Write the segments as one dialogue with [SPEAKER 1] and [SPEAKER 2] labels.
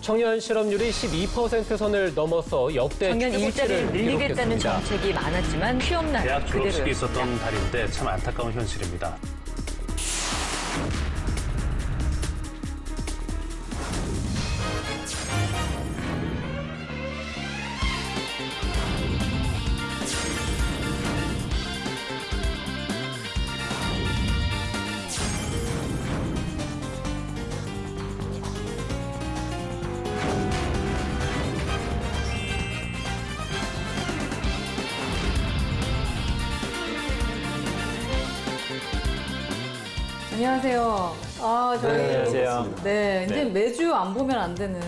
[SPEAKER 1] 청년 실업률이 12% 선을 넘어서 역대
[SPEAKER 2] 작년
[SPEAKER 1] 최고치를
[SPEAKER 2] 일자리를 늘리겠다는
[SPEAKER 1] 기록했습니다.
[SPEAKER 2] 정책이 많았지만 취업난
[SPEAKER 3] 대학 졸업식이
[SPEAKER 2] 그대로였습니다.
[SPEAKER 3] 있었던 달인데 참 안타까운 현실입니다.
[SPEAKER 4] 안녕하세요. 저희
[SPEAKER 1] 안녕하세요.
[SPEAKER 4] 네, 이제
[SPEAKER 1] 네.
[SPEAKER 4] 매주 안 보면 안 되는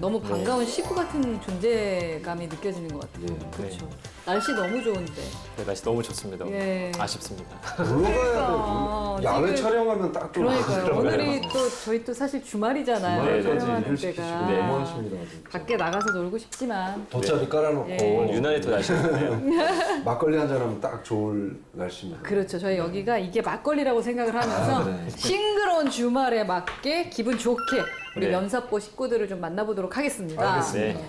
[SPEAKER 4] 너무 반가운 식구 같은 존재감이 느껴지는 것 같아요. 그렇죠. 날씨 너무 좋은데.
[SPEAKER 1] 네, 날씨 너무 좋습니다.
[SPEAKER 4] 예.
[SPEAKER 1] 아쉽습니다.
[SPEAKER 5] 놀러 가야
[SPEAKER 4] 그러니까,
[SPEAKER 5] 돼. 야외
[SPEAKER 4] 지금-
[SPEAKER 5] 촬영하면 딱 좀.
[SPEAKER 4] 그러니까요. 오늘이 또 저희 또 사실 주말이잖아요.
[SPEAKER 5] 주말까지
[SPEAKER 4] 촬영하는
[SPEAKER 5] 일을 시키시고
[SPEAKER 4] 때가.
[SPEAKER 5] 너무하십니다. 진짜.
[SPEAKER 4] 밖에 나가서 놀고 싶지만
[SPEAKER 5] 돗자리 깔아놓고
[SPEAKER 4] 예.
[SPEAKER 1] 유난히 더 날씨가 좋네요.
[SPEAKER 5] 막걸리 한잔하면 딱 좋을 날씨입니다.
[SPEAKER 4] 그렇죠. 저희 여기가 이게 막걸리라고 생각을 하면서
[SPEAKER 5] 그래.
[SPEAKER 4] 싱그러운 주말에 맞게 기분 좋게 우리
[SPEAKER 1] 네.
[SPEAKER 4] 면사포 식구들을 좀 만나보도록 하겠습니다.
[SPEAKER 5] 알겠습니다.
[SPEAKER 1] 네.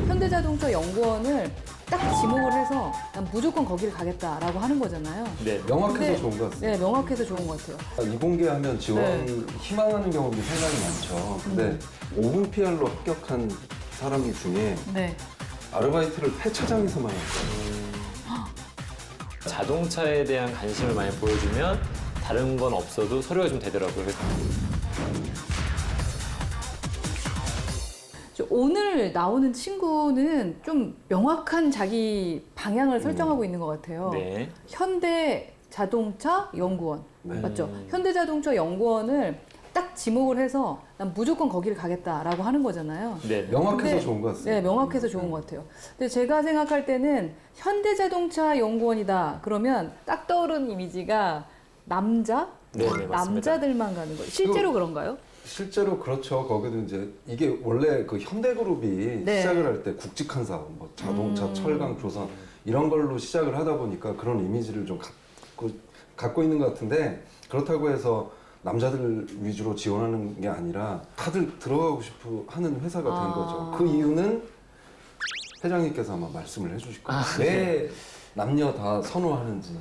[SPEAKER 4] 현대자동차 연구원을 딱 지목을 해서 난 무조건 거기를 가겠다라고 하는 거잖아요.
[SPEAKER 1] 네.
[SPEAKER 5] 명확해서
[SPEAKER 4] 근데-
[SPEAKER 5] 좋은 것 같습니다.
[SPEAKER 4] 네, 명확해서 좋은 것 같아요.
[SPEAKER 5] 이공계하면 지원
[SPEAKER 4] 네.
[SPEAKER 5] 희망하는 경우들이 상당히 많죠. 근데 5분 PR로 합격한 사람 중에
[SPEAKER 4] 네.
[SPEAKER 5] 아르바이트를 폐차장에서만 했어요.
[SPEAKER 1] 자동차에 대한 관심을 많이 보여주면 다른 건 없어도 서류가 좀 되더라고요. 그래서
[SPEAKER 4] 오늘 나오는 친구는 좀 명확한 자기 방향을 설정하고 있는 것 같아요.
[SPEAKER 1] 네.
[SPEAKER 4] 현대자동차 연구원.
[SPEAKER 5] 네.
[SPEAKER 4] 맞죠? 현대자동차 연구원을 딱 지목을 해서 난 무조건 거기를 가겠다라고 하는 거잖아요.
[SPEAKER 1] 네.
[SPEAKER 5] 명확해서
[SPEAKER 4] 근데-
[SPEAKER 5] 좋은 것 같습니다.
[SPEAKER 4] 네, 명확해서 좋은 것 같아요. 근데 제가 생각할 때는 현대자동차 연구원이다. 그러면 딱 떠오르는 이미지가 남자?
[SPEAKER 1] 네, 네, 맞습니다.
[SPEAKER 4] 남자들만 가는 거예요. 실제로 그런가요?
[SPEAKER 5] 실제로 그렇죠. 거기도 이제 이게 원래 그 현대그룹이
[SPEAKER 4] 네.
[SPEAKER 5] 시작을 할 때 굵직한 사업, 뭐 자동차, 철강, 조선 이런 걸로 시작을 하다 보니까 그런 이미지를 좀 갖고 있는 것 같은데 그렇다고 해서 남자들 위주로 지원하는 게 아니라 다들 들어가고 싶어 하는 회사가 된 거죠. 그 이유는 회장님께서 아마 말씀을 해주실 거예요. 왜 남녀 다 선호하는지.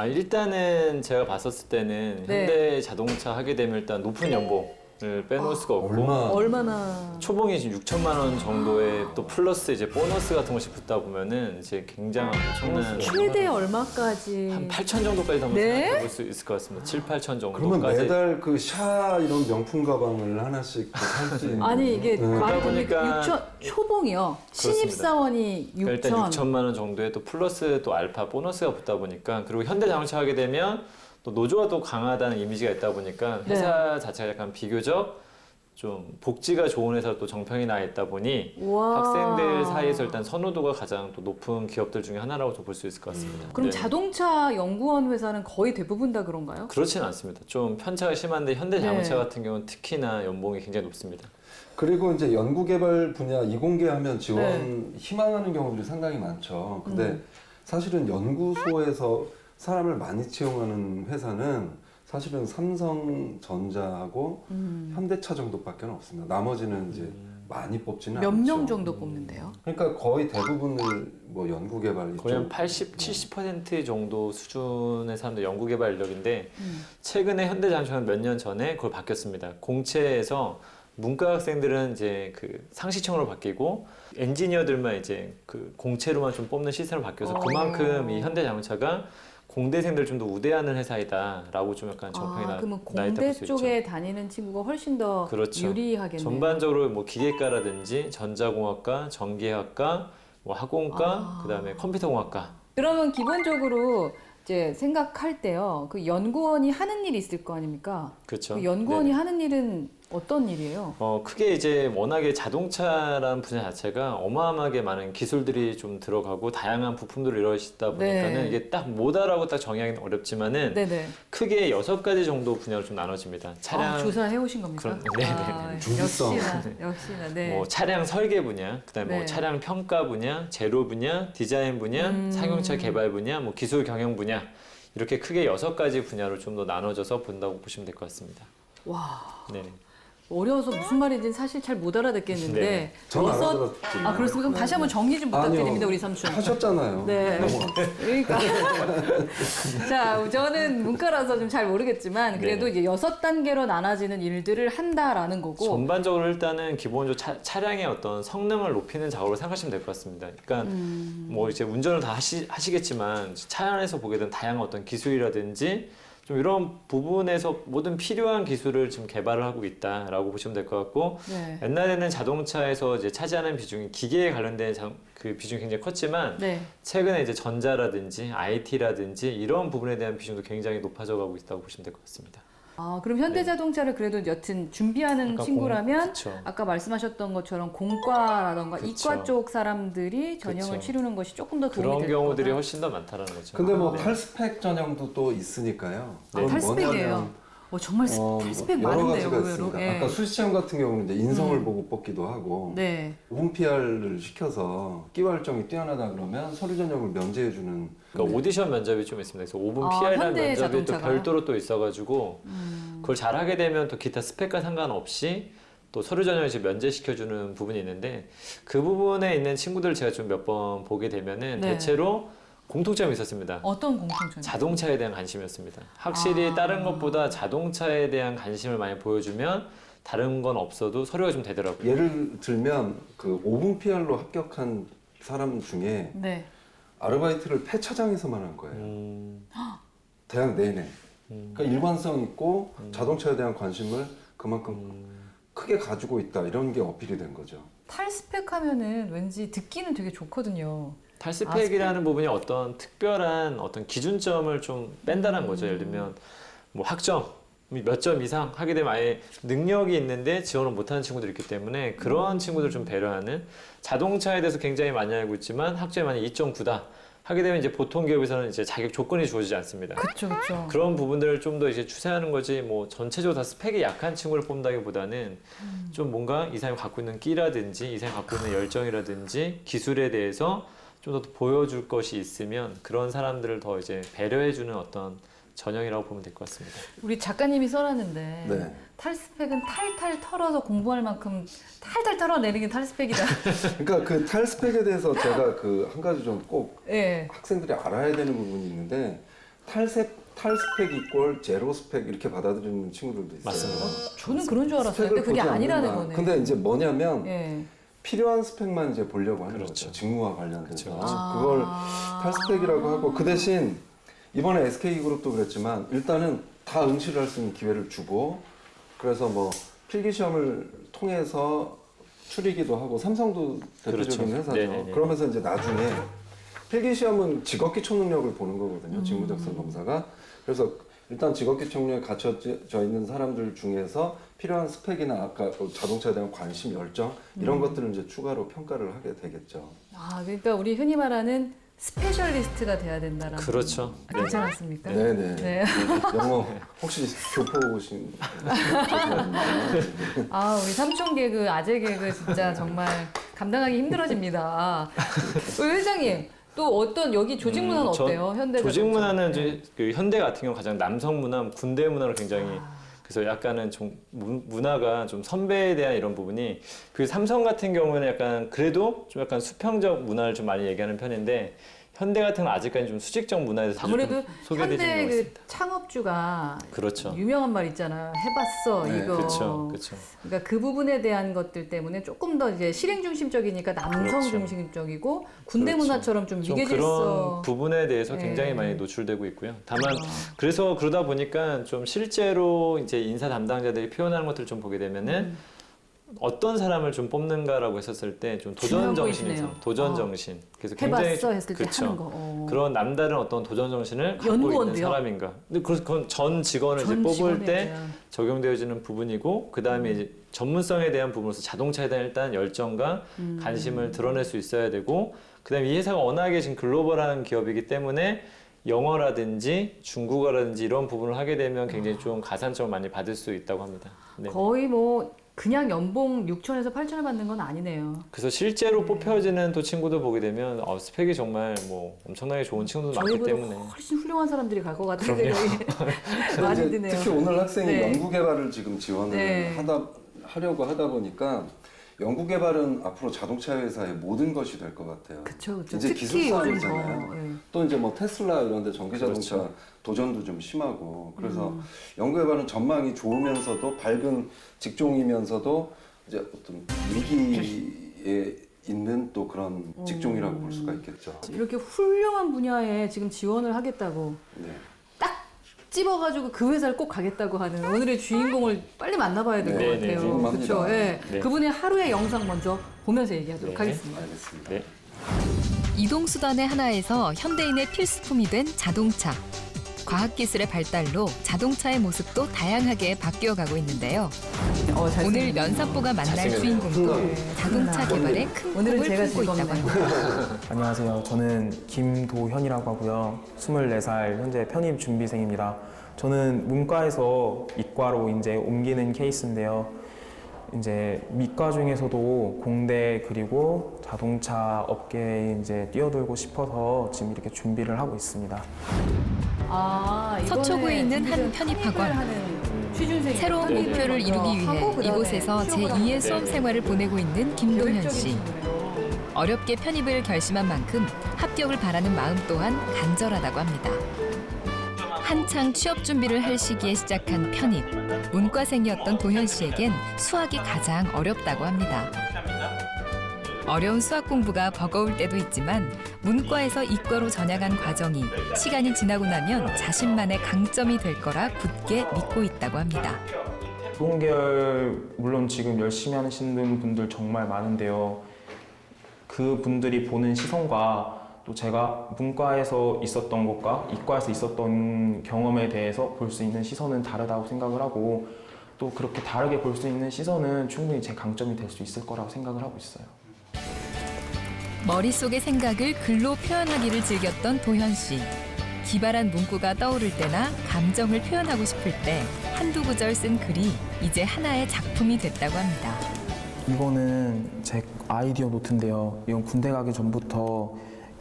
[SPEAKER 1] 일단은 제가 봤었을 때는
[SPEAKER 4] 네.
[SPEAKER 1] 현대 자동차 하게 되면 일단 높은 연봉을 빼놓을 수가 없고
[SPEAKER 4] 얼마나
[SPEAKER 1] 초봉이 지금 6천만 원 정도에 또 플러스 이제 보너스 같은 것이 붙다 보면은 이제 굉장히 엄청난
[SPEAKER 4] 최대 얼마까지?
[SPEAKER 1] 한 8천 정도까지도 한번
[SPEAKER 4] 네?
[SPEAKER 1] 생각해 볼 수 있을 것 같습니다. 7, 8천
[SPEAKER 5] 그러면
[SPEAKER 1] 정도까지.
[SPEAKER 5] 매달 그 샤 이런 명품 가방을 하나씩 살 수 있는.
[SPEAKER 4] 아니 이게 말이
[SPEAKER 1] 그러다 보니까-
[SPEAKER 4] 6천 초봉이요. 신입사원이 6천.
[SPEAKER 1] 그러니까 일단 6천만 원 정도에 또 플러스 또 알파 보너스가 붙다 보니까 그리고 현대자동차 하게 되면 또 노조가 또 강하다는 이미지가 있다 보니까 회사 자체가 약간 비교적 좀 복지가 좋은 회사 또 정평이 나 있다 보니
[SPEAKER 4] 와.
[SPEAKER 1] 학생들 사이에서 일단 선호도가 가장 또 높은 기업들 중에 하나라고 좀 볼 수 있을 것 같습니다.
[SPEAKER 4] 그럼
[SPEAKER 1] 네.
[SPEAKER 4] 자동차 연구원 회사는 거의 대부분 다 그런가요?
[SPEAKER 1] 그렇지는 않습니다. 좀 편차가 심한데 현대자동차
[SPEAKER 4] 네.
[SPEAKER 1] 같은 경우는 특히나 연봉이 굉장히 높습니다.
[SPEAKER 5] 그리고 이제 연구개발 분야 이공계하면 지원 희망하는 경우들이 상당히 많죠. 근데 사실은 연구소에서 사람을 많이 채용하는 회사는 사실은 삼성전자하고 현대차 정도밖에 없습니다. 나머지는 이제 많이 뽑지는
[SPEAKER 4] 몇
[SPEAKER 5] 않죠.
[SPEAKER 4] 명 정도 뽑는데요?
[SPEAKER 5] 그러니까 거의 대부분을 뭐 연구개발
[SPEAKER 1] 거의 한
[SPEAKER 5] 이쪽
[SPEAKER 1] 80, 70% 정도 수준의 사람들 연구개발 인력인데 최근에 현대자동차는 몇 년 전에 그걸 바뀌었습니다. 공채에서 문과 학생들은 이제 그 상시청으로 바뀌고 엔지니어들만 이제 그 공채로만 좀 뽑는 시스템으로 바뀌어서 그만큼 이 현대자동차가 공대생들 좀 더 우대하는 회사이다라고 좀 약간 정평이
[SPEAKER 4] 그러면
[SPEAKER 1] 나 있다
[SPEAKER 4] 공대
[SPEAKER 1] 볼 수 있죠.
[SPEAKER 4] 쪽에 다니는 친구가 훨씬 더
[SPEAKER 1] 그렇죠.
[SPEAKER 4] 유리하겠네요.
[SPEAKER 1] 전반적으로 뭐 기계과라든지 전자공학과, 전기학과, 뭐 학원과, 그다음에 컴퓨터공학과.
[SPEAKER 4] 그러면 기본적으로 이제 생각할 때요. 그 연구원이 하는 일이 있을 거 아닙니까?
[SPEAKER 1] 그렇죠.
[SPEAKER 4] 그 연구원이
[SPEAKER 1] 네네.
[SPEAKER 4] 하는 일은 어떤 일이에요?
[SPEAKER 1] 크게 이제 워낙에 자동차라는 분야 자체가 어마어마하게 많은 기술들이 좀 들어가고 다양한 부품들을 이루어지다 보니까는
[SPEAKER 4] 네.
[SPEAKER 1] 이게 딱 뭐다라고 딱 정의하기는 어렵지만은
[SPEAKER 4] 네네.
[SPEAKER 1] 크게 6가지 정도 분야로 좀 나눠집니다. 차량,
[SPEAKER 4] 조사해 오신 겁니까?
[SPEAKER 1] 그럼- 네네네.
[SPEAKER 5] 중기성.
[SPEAKER 4] 역시나, 네.
[SPEAKER 1] 뭐 차량 설계 분야, 그다음에
[SPEAKER 4] 네.
[SPEAKER 1] 뭐 차량 평가 분야, 제로 분야, 디자인 분야, 상용차 개발 분야, 뭐 기술 경영 분야 이렇게 크게 6가지 분야로 좀 더 나눠져서 본다고 보시면 될 것 같습니다.
[SPEAKER 4] 와.
[SPEAKER 1] 네네.
[SPEAKER 4] 어려워서 무슨 말인지는 사실 잘 못 알아듣겠는데
[SPEAKER 1] 네.
[SPEAKER 5] 전
[SPEAKER 4] 여섯-
[SPEAKER 5] 알아들었지만.
[SPEAKER 4] 아 그렇습니까? 그럼 다시 한번 정리 좀 부탁드립니다,
[SPEAKER 5] 아니요.
[SPEAKER 4] 우리 삼촌.
[SPEAKER 5] 하셨잖아요.
[SPEAKER 4] 네. 그러니까 자, 저는 문과라서 좀 잘 모르겠지만 그래도
[SPEAKER 1] 네.
[SPEAKER 4] 이제 6단계로 나눠지는 일들을 한다라는 거고.
[SPEAKER 1] 전반적으로 일단은 기본적으로 차량의 어떤 성능을 높이는 작업을 생각하시면 될 것 같습니다. 그러니까 뭐 이제 운전을 다 하시겠지만 차 안에서 보게 된 다양한 어떤 기술이라든지 좀 이런 부분에서 모든 필요한 기술을 지금 개발을 하고 있다라고 보시면 될 것 같고
[SPEAKER 4] 네.
[SPEAKER 1] 옛날에는 자동차에서 이제 차지하는 비중이 기계에 관련된 그 비중이 굉장히 컸지만
[SPEAKER 4] 네.
[SPEAKER 1] 최근에 이제 전자라든지 IT라든지 이런 부분에 대한 비중도 굉장히 높아져 가고 있다고 보시면 될 것 같습니다.
[SPEAKER 4] 아, 그럼 현대자동차를 그래도 여튼 준비하는
[SPEAKER 1] 아까
[SPEAKER 4] 친구라면
[SPEAKER 1] 그쵸.
[SPEAKER 4] 아까 말씀하셨던 것처럼 공과라던가
[SPEAKER 1] 그쵸.
[SPEAKER 4] 이과 쪽 사람들이 전형을
[SPEAKER 1] 그쵸.
[SPEAKER 4] 치르는 것이 조금 더 도움이
[SPEAKER 1] 그런
[SPEAKER 4] 될
[SPEAKER 1] 경우들이
[SPEAKER 4] 거다.
[SPEAKER 1] 훨씬 더 많다라는 거죠.
[SPEAKER 5] 근데 뭐
[SPEAKER 1] 네.
[SPEAKER 5] 탈스펙 전형도 또 있으니까요.
[SPEAKER 4] 아,
[SPEAKER 5] 그건
[SPEAKER 4] 탈스펙이에요.
[SPEAKER 5] 뭐냐면,
[SPEAKER 4] 정말 탈스펙
[SPEAKER 5] 여러
[SPEAKER 4] 많은데요,
[SPEAKER 5] 가지가
[SPEAKER 4] 의외로.
[SPEAKER 5] 있습니다.
[SPEAKER 4] 예.
[SPEAKER 5] 아까 수시험 같은 경우는 이제 인성을 보고 뽑기도 하고
[SPEAKER 4] 네.
[SPEAKER 5] 5분 PR을 시켜서 끼와 활정이 뛰어나다 그러면 서류 전형을 면제해주는
[SPEAKER 1] 그러니까 오디션 면접이 좀 있습니다. 그래서 5분
[SPEAKER 4] 아,
[SPEAKER 1] PR이라는
[SPEAKER 4] 현대
[SPEAKER 1] 면접이 또
[SPEAKER 4] 자동차가?
[SPEAKER 1] 별도로 또 있어가지고 그걸 잘하게 되면 또 기타 스펙과 상관없이 또 서류 전형을 이제 면제시켜주는 부분이 있는데 그 부분에 있는 친구들 제가 좀 몇 번 보게 되면은
[SPEAKER 4] 네.
[SPEAKER 1] 대체로 공통점이 있었습니다.
[SPEAKER 4] 어떤 공통점?
[SPEAKER 1] 자동차에 대한 관심이었습니다. 확실히 다른 것보다 자동차에 대한 관심을 많이 보여주면 다른 건 없어도 서류가 좀 되더라고요.
[SPEAKER 5] 예를 들면 그 5분 PR로 합격한 사람 중에
[SPEAKER 4] 네.
[SPEAKER 5] 아르바이트를 폐차장에서만 한 거예요. 대학 내내. 그러니까 일관성 있고 자동차에 대한 관심을 그만큼 크게 가지고 있다 이런 게 어필이 된 거죠.
[SPEAKER 4] 탈스펙하면은 왠지 듣기는 되게 좋거든요.
[SPEAKER 1] 탈스펙이라는 부분이 어떤 특별한 어떤 기준점을 좀 뺀다는 거죠. 예를 들면 뭐 학점 몇 점 이상 하게 되면 아예 능력이 있는데 지원을 못하는 친구들이 있기 때문에 그런 친구들 좀 배려하는 자동차에 대해서 굉장히 많이 알고 있지만 학점이 만약 2.9다 하게 되면 이제 보통 기업에서는 이제 자격 조건이 주어지지 않습니다.
[SPEAKER 4] 그렇죠, 그렇죠.
[SPEAKER 1] 그런 부분들을 좀 더 이제 추세하는 거지 뭐 전체적으로 다 스펙이 약한 친구를 뽑는다기보다는 좀 뭔가 이 사람이 갖고 있는 끼라든지 이 사람이 갖고 있는 열정이라든지 기술에 대해서 좀 더 보여줄 것이 있으면 그런 사람들을 더 이제 배려해주는 어떤 전형이라고 보면 될 것 같습니다.
[SPEAKER 4] 우리 작가님이 써놨는데
[SPEAKER 5] 네.
[SPEAKER 4] 탈스펙은 탈탈 털어서 공부할 만큼 탈탈 털어내는 게 탈스펙이다.
[SPEAKER 5] 그러니까 그 탈스펙에 대해서 제가 그 한 가지 좀 꼭
[SPEAKER 4] 예.
[SPEAKER 5] 학생들이 알아야 되는 부분이 있는데 탈스펙 이꼴 제로 스펙 이렇게 받아들이는 친구들도 있어요.
[SPEAKER 1] 맞습니다.
[SPEAKER 4] 저는 그런 줄 알았어요.
[SPEAKER 5] 스펙을
[SPEAKER 4] 근데 그게
[SPEAKER 5] 보지
[SPEAKER 4] 아니라는
[SPEAKER 5] 않는다.
[SPEAKER 4] 거네.
[SPEAKER 5] 근데 이제 뭐냐면
[SPEAKER 4] 예.
[SPEAKER 5] 필요한 스펙만 이제 보려고 하는
[SPEAKER 1] 그렇죠.
[SPEAKER 5] 거죠. 직무와 관련돼서
[SPEAKER 1] 그렇죠.
[SPEAKER 5] 그걸
[SPEAKER 4] 아.
[SPEAKER 5] 탈스펙이라고 하고 그 대신 이번에 SK그룹도 그랬지만 일단은 다 응시를 할 수 있는 기회를 주고 그래서 뭐 필기시험을 통해서 추리기도 하고 삼성도 대표적인
[SPEAKER 1] 그렇죠.
[SPEAKER 5] 회사죠.
[SPEAKER 1] 네네네.
[SPEAKER 5] 그러면서 이제 나중에 필기시험은 직업기초 능력을 보는 거거든요. 직무적성 검사가. 그래서 일단 직업기초 능력이 갖춰져 있는 사람들 중에서 필요한 스펙이나 아까 자동차에 대한 관심, 열정 이런 것들을 이제 추가로 평가를 하게 되겠죠.
[SPEAKER 4] 아, 그러니까 우리 흔히 말하는 스페셜리스트가 돼야 된다라는.
[SPEAKER 1] 그렇죠.
[SPEAKER 4] 아, 괜찮지 않았습니까?
[SPEAKER 5] 네네.
[SPEAKER 4] 네.
[SPEAKER 5] 영어 혹시 교포신
[SPEAKER 4] 아, 우리 삼촌 개그, 아재 개그 진짜 정말 감당하기 힘들어집니다. 우리 회장님, 또 어떤 여기 조직 문화는 어때요? 현대
[SPEAKER 1] 조직 문화는
[SPEAKER 4] 자동차.
[SPEAKER 1] 이제 그 현대 같은 경우 가장 남성 문화, 군대 문화로 굉장히 그래서 약간은 좀 문화가 좀 선배에 대한 이런 부분이 그 삼성 같은 경우에는 약간 그래도 좀 약간 수평적 문화를 좀 많이 얘기하는 편인데 현대 같은 건 아직까지 좀 수직적 문화에 대해서
[SPEAKER 4] 아무래도
[SPEAKER 1] 좀 소개되지
[SPEAKER 4] 현대
[SPEAKER 1] 않고
[SPEAKER 4] 그
[SPEAKER 1] 있습니다.
[SPEAKER 4] 창업주가
[SPEAKER 1] 그렇죠.
[SPEAKER 4] 유명한 말 있잖아. 해봤어
[SPEAKER 5] 네,
[SPEAKER 4] 이거.
[SPEAKER 1] 그렇죠, 그렇죠.
[SPEAKER 4] 그러니까 그 부분에 대한 것들 때문에 조금 더 이제 실행 중심적이니까 남성
[SPEAKER 1] 그렇죠.
[SPEAKER 4] 중심적이고 군대
[SPEAKER 1] 그렇죠.
[SPEAKER 4] 문화처럼 좀
[SPEAKER 1] 좀
[SPEAKER 4] 위계질서.
[SPEAKER 1] 그런 부분에 대해서
[SPEAKER 4] 네.
[SPEAKER 1] 굉장히 많이 노출되고 있고요. 다만 그래서 그러다 보니까 좀 실제로 이제 인사 담당자들이 표현하는 것들을 좀 보게 되면은 어떤 사람을 좀 뽑는가라고 했었을 때 좀 도전
[SPEAKER 4] 중요한
[SPEAKER 1] 정신
[SPEAKER 4] 포인트네요.
[SPEAKER 1] 이상, 도전
[SPEAKER 4] 아.
[SPEAKER 1] 정신. 그래서 굉장히
[SPEAKER 4] 해봤어 했을 때
[SPEAKER 1] 그쵸.
[SPEAKER 4] 하는 거.
[SPEAKER 1] 그런 남다른 어떤 도전 정신을 갖고 있는
[SPEAKER 4] 연구원도요?
[SPEAKER 1] 사람인가. 근데 그건 전 직원을 이제
[SPEAKER 4] 전
[SPEAKER 1] 뽑을
[SPEAKER 4] 직원에
[SPEAKER 1] 때
[SPEAKER 4] 대한.
[SPEAKER 1] 적용되어지는 부분이고 그 다음에 이제 전문성에 대한 부분으로서 자동차에 대한 일단 열정과 관심을 드러낼 수 있어야 되고 그 다음에 이 회사가 워낙에 지금 글로벌한 기업이기 때문에 영어라든지 중국어라든지 이런 부분을 하게 되면 굉장히 좀 가산점을 많이 받을 수 있다고 합니다. 네.
[SPEAKER 4] 거의 뭐 그냥 연봉 6천에서 8천을 받는 건 아니네요.
[SPEAKER 1] 그래서 실제로 뽑혀지는 또 친구들 보게 되면 스펙이 정말 뭐 엄청나게 좋은 친구들 많기
[SPEAKER 4] 저희보다
[SPEAKER 1] 때문에
[SPEAKER 4] 훨씬 훌륭한 사람들이 갈 것 같은 생각이 많이
[SPEAKER 5] 이제
[SPEAKER 4] 드네요.
[SPEAKER 5] 특히 오늘 학생이
[SPEAKER 4] 네.
[SPEAKER 5] 연구개발을 지금 지원을
[SPEAKER 4] 네.
[SPEAKER 5] 하려고 하다 보니까 연구개발은 앞으로 자동차 회사의 모든 것이 될 것 같아요.
[SPEAKER 4] 그쵸.
[SPEAKER 5] 이제
[SPEAKER 4] 특히
[SPEAKER 5] 기술
[SPEAKER 4] 요즘
[SPEAKER 5] 싸움이잖아요.
[SPEAKER 4] 더, 예.
[SPEAKER 5] 또 이제 뭐 테슬라 이런 데 전기 자동차
[SPEAKER 1] 그렇죠.
[SPEAKER 5] 도전도 좀 심하고 그래서 연구개발은 전망이 좋으면서도 밝은 직종이면서도 이제 어떤 위기에 있는 또 그런 직종이라고 볼 수가 있겠죠.
[SPEAKER 4] 이렇게 훌륭한 분야에 지금 지원을 하겠다고
[SPEAKER 5] 네.
[SPEAKER 4] 찝어가지고 그 회사를 꼭 가겠다고 하는 오늘의 주인공을 빨리 만나봐야 될 것
[SPEAKER 5] 네,
[SPEAKER 4] 같아요.
[SPEAKER 5] 궁금합니다.
[SPEAKER 4] 그렇죠. 예.
[SPEAKER 1] 네.
[SPEAKER 4] 그분의 하루의 영상 먼저 보면서 얘기하도록
[SPEAKER 1] 네.
[SPEAKER 4] 하겠습니다.
[SPEAKER 5] 알겠습니다.
[SPEAKER 1] 네.
[SPEAKER 2] 이동수단의 하나에서 현대인의 필수품이 된 자동차. 과학기술의 발달로 자동차의 모습도 다양하게 바뀌어가고 있는데요. 오늘 면사포가 만날
[SPEAKER 1] 잘생겼네요.
[SPEAKER 2] 주인공도 자동차 개발에 큰
[SPEAKER 4] 오늘은
[SPEAKER 2] 꿈을
[SPEAKER 4] 제가
[SPEAKER 2] 품고 있다고
[SPEAKER 4] 즐겁네요.
[SPEAKER 2] 합니다.
[SPEAKER 6] 안녕하세요. 저는 김도현이라고 하고요. 24살 현재 편입 준비생입니다. 저는 문과에서 이과로 이제 옮기는 케이스인데요. 이제 미과 중에서도 공대 그리고 자동차 업계에 이제 뛰어들고 싶어서 지금 이렇게 준비를 하고 있습니다.
[SPEAKER 4] 아, 이번에
[SPEAKER 2] 서초구에 있는 한
[SPEAKER 4] 준비된
[SPEAKER 2] 편입학원.
[SPEAKER 4] 편입을 하는 취준생이
[SPEAKER 2] 새로운
[SPEAKER 1] 네,
[SPEAKER 2] 목표를
[SPEAKER 4] 먼저
[SPEAKER 2] 이루기 위해
[SPEAKER 4] 하고 그다음에
[SPEAKER 2] 이곳에서
[SPEAKER 4] 취업을 하는
[SPEAKER 2] 제2의 수험
[SPEAKER 1] 네.
[SPEAKER 2] 생활을 보내고 있는 김도현
[SPEAKER 4] 계획적인
[SPEAKER 2] 씨.
[SPEAKER 4] 친구예요.
[SPEAKER 2] 어렵게 편입을 결심한 만큼 합격을 바라는 마음 또한 간절하다고 합니다. 한창 취업 준비를 할 시기에 시작한 편입. 문과생이었던 도현 씨에겐 수학이 가장 어렵다고 합니다. 어려운 수학 공부가 버거울 때도 있지만 문과에서 이과로 전향한 과정이 시간이 지나고 나면 자신만의 강점이 될 거라 굳게 믿고 있다고 합니다.
[SPEAKER 6] 동계열 물론 지금 열심히 하시는 분들 정말 많은데요. 그 분들이 보는 시선과 또 제가 문과에서 있었던 것과 이과에서 있었던 경험에 대해서 볼 수 있는 시선은 다르다고 생각을 하고 또 그렇게 다르게 볼 수 있는 시선은 충분히 제 강점이 될 수 있을 거라고 생각을 하고 있어요.
[SPEAKER 2] 머릿속의 생각을 글로 표현하기를 즐겼던 도현 씨. 기발한 문구가 떠오를 때나 감정을 표현하고 싶을 때 한두 구절 쓴 글이 이제 하나의 작품이 됐다고 합니다.
[SPEAKER 6] 이거는 제 아이디어 노트인데요. 이건 군대 가기 전부터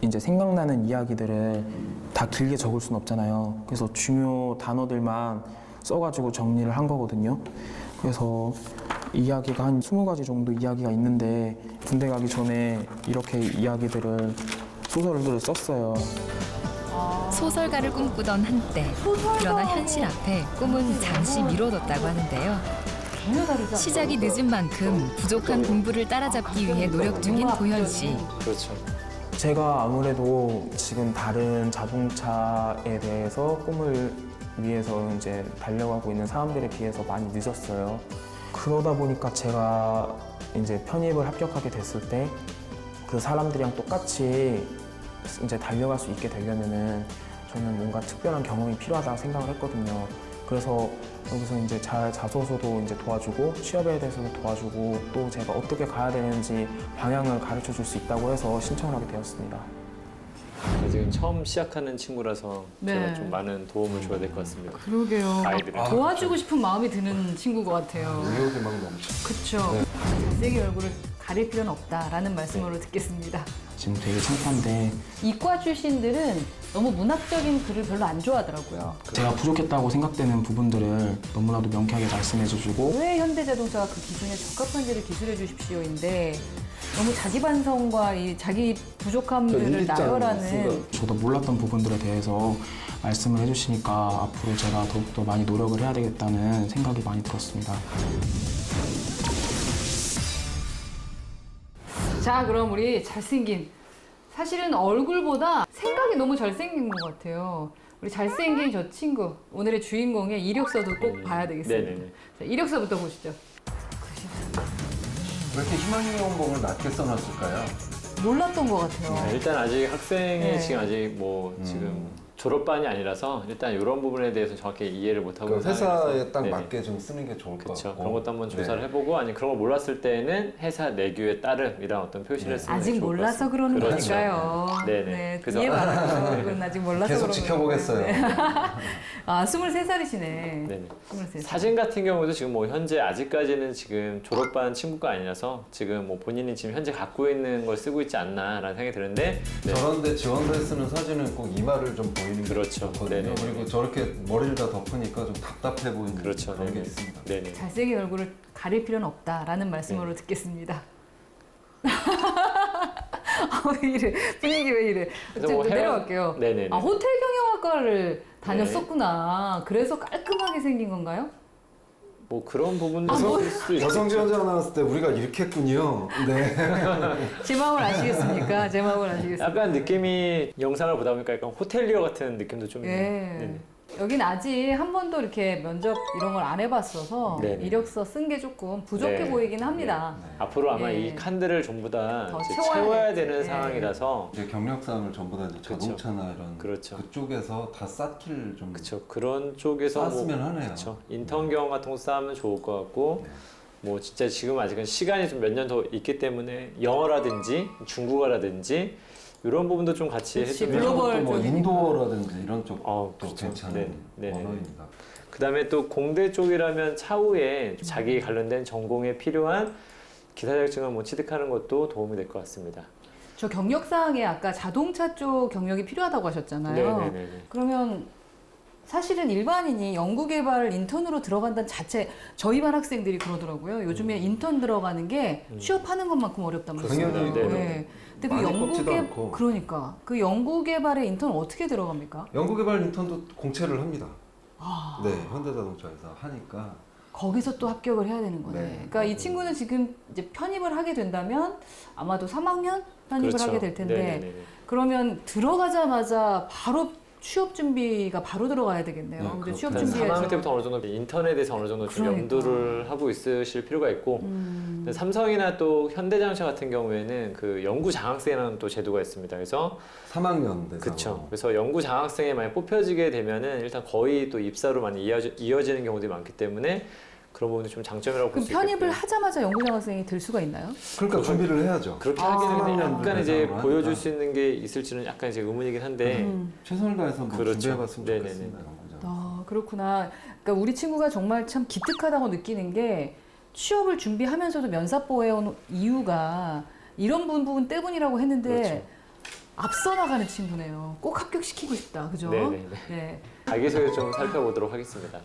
[SPEAKER 6] 이제 생각나는 이야기들을 다 길게 적을 수는 없잖아요. 그래서 중요 단어들만 써가지고 정리를 한 거거든요. 그래서 이야기가 한 20가지 정도 이야기가 있는데 군대 가기 전에 이렇게 이야기들을 소설들을 썼어요.
[SPEAKER 2] 소설가를 꿈꾸던 한때. 그러나 현실 앞에 꿈은 잠시 미뤄뒀다고 하는데요.
[SPEAKER 4] 전혀 다르지 않아요?
[SPEAKER 2] 시작이 늦은 만큼 부족한 공부를 따라잡기 위해 노력 중인 도현 씨.
[SPEAKER 1] 그렇죠.
[SPEAKER 6] 제가 아무래도 지금 다른 자동차에 대해서 꿈을 위해서 이제 달려가고 있는 사람들에 비해서 많이 늦었어요. 그러다 보니까 제가 이제 편입을 합격하게 됐을 때 그 사람들이랑 똑같이 이제 달려갈 수 있게 되려면은 저는 뭔가 특별한 경험이 필요하다고 생각을 했거든요. 그래서 여기서 이제 잘 자소서도 이제 도와주고 취업에 대해서도 도와주고 또 제가 어떻게 가야 되는지 방향을 가르쳐 줄 수 있다고 해서 신청을 하게 되었습니다.
[SPEAKER 1] 지금 처음 시작하는 친구라서
[SPEAKER 4] 네.
[SPEAKER 1] 제가 좀 많은 도움을 줘야 될 것 같습니다.
[SPEAKER 4] 그러게요.
[SPEAKER 1] 아이들은.
[SPEAKER 4] 도와주고 싶은 마음이 드는 친구 것 같아요.
[SPEAKER 5] 의욕이 막 넘쳐.
[SPEAKER 4] 그렇죠. 잘생긴 얼굴을 가릴 필요는 없다라는 말씀으로 듣겠습니다.
[SPEAKER 6] 지금 되게 창피한데
[SPEAKER 4] 이과 출신들은 너무 문학적인 글을 별로 안 좋아하더라고요.
[SPEAKER 6] 제가 부족했다고 생각되는 부분들을 너무나도 명쾌하게 말씀해주시고
[SPEAKER 4] 왜 현대자동차가 그 기준에 적합한지를 기술해 주십시오인데 너무 자기 반성과 이 자기 부족함들을
[SPEAKER 5] 일기장
[SPEAKER 4] 나열하는
[SPEAKER 5] 쓴
[SPEAKER 6] 저도 몰랐던 부분들에 대해서 말씀을 해주시니까 앞으로 제가 더욱더 많이 노력을 해야 되겠다는 생각이 많이 들었습니다.
[SPEAKER 4] 자, 그럼 우리 잘생긴 사실은 얼굴보다 생각이 너무 잘생긴 것 같아요. 우리 잘생긴 저 친구 오늘의 주인공의 이력서도 꼭 봐야 되겠습니다.
[SPEAKER 1] 네네네.
[SPEAKER 4] 자, 이력서부터 보시죠.
[SPEAKER 5] 왜 이렇게 희망의 연봉을 낮게 써놨을까요?
[SPEAKER 4] 몰랐던 것 같아요.
[SPEAKER 1] 네, 일단 아직 학생이
[SPEAKER 4] 네.
[SPEAKER 1] 지금 아직 뭐 지금 졸업반이 아니라서 일단 이런 부분에 대해서 정확히 이해를 못하고
[SPEAKER 5] 그
[SPEAKER 1] 있는
[SPEAKER 5] 회사에
[SPEAKER 1] 상황이라서.
[SPEAKER 5] 딱
[SPEAKER 1] 네네.
[SPEAKER 5] 맞게 좀 쓰는 게 좋을 것
[SPEAKER 1] 그렇죠.
[SPEAKER 5] 같고.
[SPEAKER 1] 그런 것도 한번 조사를
[SPEAKER 5] 네.
[SPEAKER 1] 해보고 아니 그런 걸 몰랐을 때는 회사 내규에 따름 이런 어떤 표시를 쓰는 게
[SPEAKER 4] 아직
[SPEAKER 1] 좋을 것
[SPEAKER 4] 몰라서
[SPEAKER 1] 같습니다.
[SPEAKER 4] 그러는
[SPEAKER 1] 그렇죠.
[SPEAKER 4] 거니까요.
[SPEAKER 1] 네네.
[SPEAKER 4] 네,
[SPEAKER 1] 그래서-
[SPEAKER 4] 이해 받아요. 그건 아직 몰라서
[SPEAKER 5] 계속
[SPEAKER 4] 그러는
[SPEAKER 5] 지켜보겠어요.
[SPEAKER 4] 거예요. 아, 23살이시네.
[SPEAKER 1] 네네.
[SPEAKER 4] 23살.
[SPEAKER 1] 사진 같은 경우도 지금 뭐 현재 아직까지는 지금 졸업반 친구가 아니라서 지금 뭐 본인이 지금 현재 갖고 있는 걸 쓰고 있지 않나라는 생각이 드는데 네.
[SPEAKER 5] 저런데 지원서에 쓰는 사진은 꼭 이마를 좀 보이게 보이는
[SPEAKER 1] 그렇죠.
[SPEAKER 5] 게 좋거든요.
[SPEAKER 1] 네네.
[SPEAKER 5] 그리고 저렇게 머리를 다 덮으니까 좀 답답해 보이는
[SPEAKER 1] 그렇죠.
[SPEAKER 5] 그런 게
[SPEAKER 1] 네네.
[SPEAKER 5] 있습니다.
[SPEAKER 1] 네네.
[SPEAKER 4] 잘생긴 얼굴을 가릴 필요는 없다라는 말씀으로 듣겠습니다. 왜 이래? 분위기 왜 이래?
[SPEAKER 1] 그래서 뭐
[SPEAKER 4] 좀 내려갈게요.
[SPEAKER 1] 네네네.
[SPEAKER 4] 아, 호텔 경영학과를 다녔었구나. 그래서 깔끔하게 생긴 건가요?
[SPEAKER 1] 뭐 그런 부분도
[SPEAKER 4] 아,
[SPEAKER 1] 있을 수도 있죠.
[SPEAKER 5] 여성 지원자 나왔을 때 우리가 이렇게 했군요. 네.
[SPEAKER 4] 제 마음을 아시겠습니까? 제 마음을 아시겠습니까?
[SPEAKER 1] 약간 느낌이 영상을 보다 보니까 약간 호텔리어 같은 느낌도 좀 있네요.
[SPEAKER 4] 예.
[SPEAKER 1] 네네.
[SPEAKER 4] 여긴 아직 한 번도 이렇게 면접 이런 걸 안 해봤어서
[SPEAKER 1] 네네.
[SPEAKER 4] 이력서 쓴 게 조금 부족해
[SPEAKER 1] 네.
[SPEAKER 4] 보이긴 합니다.
[SPEAKER 1] 앞으로 아마
[SPEAKER 4] 예.
[SPEAKER 1] 이 칸들을 전부 다
[SPEAKER 4] 더
[SPEAKER 1] 이제
[SPEAKER 4] 채워야
[SPEAKER 1] 채워야
[SPEAKER 4] 되지.
[SPEAKER 1] 되는
[SPEAKER 4] 예.
[SPEAKER 1] 상황이라서
[SPEAKER 5] 이제 경력사항을 전부 다 이제
[SPEAKER 1] 그렇죠.
[SPEAKER 5] 자동차나 이런
[SPEAKER 1] 그렇죠.
[SPEAKER 5] 그쪽에서 다 쌓기를 좀
[SPEAKER 1] 그렇죠. 그런 쪽에서
[SPEAKER 5] 쌓았으면 하네요.
[SPEAKER 1] 그렇죠. 인턴 경험 같은 거 쌓으면 좋을 것 같고 뭐 진짜 지금 아직은 시간이 좀 몇 년 더 있기 때문에 영어라든지 중국어라든지 이런 부분도 좀 같이
[SPEAKER 4] 그치,
[SPEAKER 1] 해주면
[SPEAKER 4] 글로벌
[SPEAKER 5] 뭐
[SPEAKER 4] 쪽이니까.
[SPEAKER 5] 인도어라든지 이런 쪽도
[SPEAKER 1] 그렇죠.
[SPEAKER 5] 괜찮은
[SPEAKER 1] 네.
[SPEAKER 5] 언어입니다.
[SPEAKER 1] 그다음에 또 공대 쪽이라면 차후에 자기 관련된 전공에 필요한 기사 자격증을 뭐 취득하는 것도 도움이 될 것 같습니다.
[SPEAKER 4] 저 경력사항에 아까 자동차 쪽 경력이 필요하다고 하셨잖아요.
[SPEAKER 1] 네네네.
[SPEAKER 4] 그러면 사실은 일반인이 연구개발 인턴으로 들어간다는 자체 저희 반 학생들이 그러더라고요. 요즘에 인턴 들어가는 게 취업하는 것만큼 어렵단 말이에요.
[SPEAKER 5] 당연히
[SPEAKER 1] 네.
[SPEAKER 4] 네. 근데 그
[SPEAKER 5] 많이 뽑지도 않고.
[SPEAKER 4] 그러니까 그 연구개발의 인턴 어떻게 들어갑니까?
[SPEAKER 5] 연구개발 인턴도 공채를 합니다.
[SPEAKER 4] 아,
[SPEAKER 5] 네, 현대자동차에서 하니까
[SPEAKER 4] 거기서 또 합격을 해야 되는 거네.
[SPEAKER 5] 네.
[SPEAKER 4] 그러니까 이 친구는 지금 이제 편입을 하게 된다면 아마도 3학년 편입을
[SPEAKER 1] 그렇죠.
[SPEAKER 4] 하게 될 텐데
[SPEAKER 1] 네네네.
[SPEAKER 4] 그러면 들어가자마자 바로 취업 준비가 바로 들어가야 되겠네요.
[SPEAKER 5] 네,
[SPEAKER 4] 근데
[SPEAKER 5] 그렇죠.
[SPEAKER 4] 취업
[SPEAKER 1] 일단
[SPEAKER 4] 준비에서
[SPEAKER 1] 3학년 때부터 어느 정도 인턴에 대해서 어느 정도 좀
[SPEAKER 4] 그러니까.
[SPEAKER 1] 염두를 하고 있으실 필요가 있고 근데 삼성이나 또 현대자동차 같은 경우에는 그 연구 장학생이라는 또 제도가 있습니다. 그래서
[SPEAKER 5] 3학년 대상.
[SPEAKER 1] 그렇죠. 그래서 연구 장학생에 많이 뽑혀지게 되면은 일단 거의 또 입사로 많이 이어지는 경우들이 많기 때문에 그런 부분이 좀 장점이라고 볼
[SPEAKER 4] 그럼
[SPEAKER 1] 수
[SPEAKER 4] 편입을
[SPEAKER 1] 있겠고요.
[SPEAKER 4] 하자마자 연구장학생이 될 수가 있나요?
[SPEAKER 5] 그러니까 준비를 해야죠.
[SPEAKER 1] 그렇게
[SPEAKER 4] 아.
[SPEAKER 1] 하기는 근데
[SPEAKER 5] 3학년
[SPEAKER 1] 약간 이제
[SPEAKER 5] 대상으로
[SPEAKER 1] 보여줄
[SPEAKER 5] 하니까.
[SPEAKER 1] 수 있는 게 있을지는 약간 이제 의문이긴 한데
[SPEAKER 5] 최선을 다해서 뭐
[SPEAKER 1] 그렇죠.
[SPEAKER 5] 준비해봤으면
[SPEAKER 1] 네네네.
[SPEAKER 5] 좋겠습니다. 연구장.
[SPEAKER 4] 아, 그렇구나. 그러니까 우리 친구가 정말 참 기특하다고 느끼는 게 취업을 준비하면서도 면사포 해온 이유가 이런 부분 때문이라고 했는데
[SPEAKER 1] 그렇죠.
[SPEAKER 4] 앞서 나가는 친구네요. 꼭 합격시키고 싶다. 그죠?
[SPEAKER 1] 네네네.
[SPEAKER 4] 네.
[SPEAKER 1] 자기소개 좀 살펴보도록 하겠습니다.